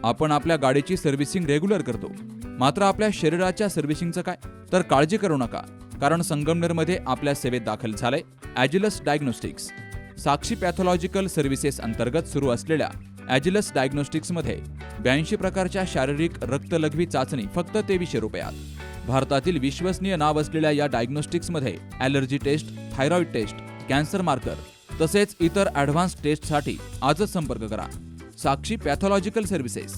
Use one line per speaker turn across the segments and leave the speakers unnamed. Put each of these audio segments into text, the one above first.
आपण आपल्या गाडीची सर्व्हिसिंग रेग्युलर करतो, मात्र आपल्या शरीराच्या सर्व्हिसिंगचं काय? तर काळजी करू नका, कारण संगमनेरमध्ये आपल्या सेवेत दाखल झालंय ॲजिलस डायग्नोस्टिक्स. साक्षी पॅथॉलॉजिकल सर्व्हिसेस अंतर्गत सुरू असलेल्या ॲजिलस डायग्नोस्टिक्समध्ये 82 प्रकारच्या शारीरिक रक्तलघवी चाचणी फक्त 2300 रुपयात. भारतातील विश्वसनीय नाव असलेल्या या डायग्नोस्टिक्समध्ये allergy test, thyroid test, cancer marker तसेच इतर ॲडव्हान्स टेस्टसाठी आजच संपर्क करा. Sakshi pathological services,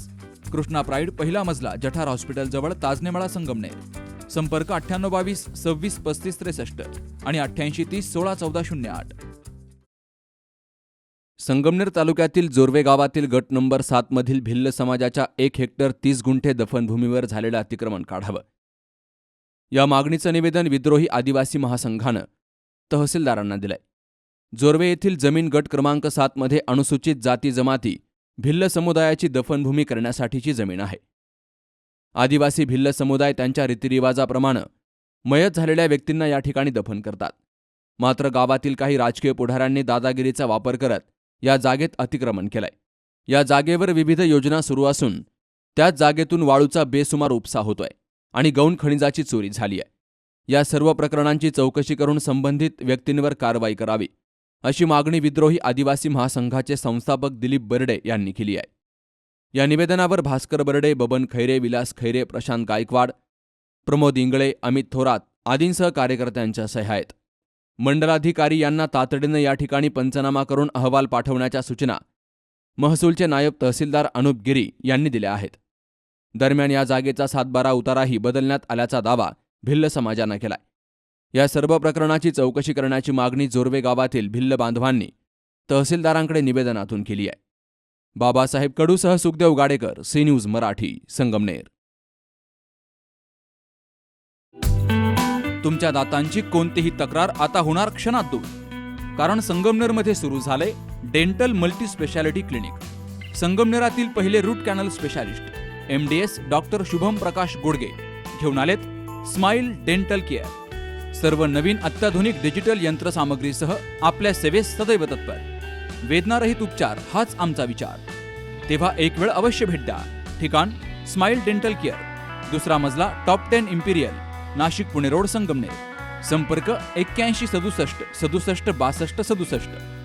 Krishna pride, पहिला मजला, जठार हॉस्पिटल जवळ, ताजनेमाळा, संगमनेर. संपर्क 9822 26 35 63 आणि 88 30 16 14 08. संगमनेर तालुक्यातील जोरवे गावातील गट नंबर 7 मधील भिल्ल समाजाच्या 1 हेक्टर 30 गुंठे दफनभूमीवर झालेलं अतिक्रमण काढावं, या मागणीचं निवेदन विद्रोही आदिवासी महासंघानं तहसीलदारांना दिलंय. जोरवे येथील जमीन गट क्रमांक 7 मध्ये अनुसूचित जाती जमाती भिल्ल समुदायाची दफनभूमी करण्यासाठीची जमीन आहे. आदिवासी भिल्ल समुदाय त्यांच्या रीतिरिवाजाप्रमाणे मयत झालेल्या व्यक्तींना या ठिकाणी दफन करतात. मात्र गावातील काही राजकीय पुढाऱ्यांनी दादागिरीचा वापर करत या जागेत अतिक्रमण केलंय. या जागेवर विविध योजना सुरू असून त्याच जागेतून वाळूचा बेसुमार उपसा होतोय आणि गौण खनिजाची चोरी झाली आहे. या सर्व प्रकरणांची चौकशी करून संबंधित व्यक्तींवर कारवाई करावी, अशी मागणी विद्रोही आदिवासी महासंघाचे संस्थापक दिलीप बर्डे यांनी केली आहे. या निवेदनावर भास्कर बर्डे, बबन खैरे, विलास खैरे, प्रशांत गायकवाड, प्रमोद इंगळे, अमित थोरात आदींसह कार्यकर्त्यांच्या सह्या आहेत. मंडलाधिकारी यांना तातडीनं या ठिकाणी पंचनामा करून अहवाल पाठवण्याच्या सूचना महसूलचे नायब तहसीलदार अनुप गिरी यांनी दिल्या आहेत. दरम्यान या जागेचा 7/12 उताराही बदलण्यात आल्याचा दावा भिल्ल समाजानं केलाय. या सर्व प्रकरणाची चौकशी करण्याची मागणी जोरवे गावातील भिल्ल बांधवांनी तहसीलदारांकडे निवेदनातून केली आहे. बाबासाहेब कडूसह सुखदेव गाडेकर, सी न्यूज मराठी, संगमनेर. तुमच्या दातांची कोणतीही तक्रार आता होणार क्षणात दूर, कारण संगमनेरमध्ये सुरू झाले डेंटल मल्टी स्पेशालिटी क्लिनिक. संगमनेरातील पहिले root canal specialist MDS doctor Shubham Prakash Godge घेऊन आलेत स्माइल डेंटल केअर. सर्व नवीन अत्याधुनिक डिजिटल यंत्रसामग्रीसह आपल्या सेवेस सदैव तत्पर. वेदनारहित उपचार हाच आमचा विचार. तेव्हा एक वेळ अवश्य भेट द्या. ठिकाण स्माइल डेंटल केअर, दुसरा मजला, top 10 Imperial, Nashik Pune road, Sangamner. संपर्क 81 67 67 62 67.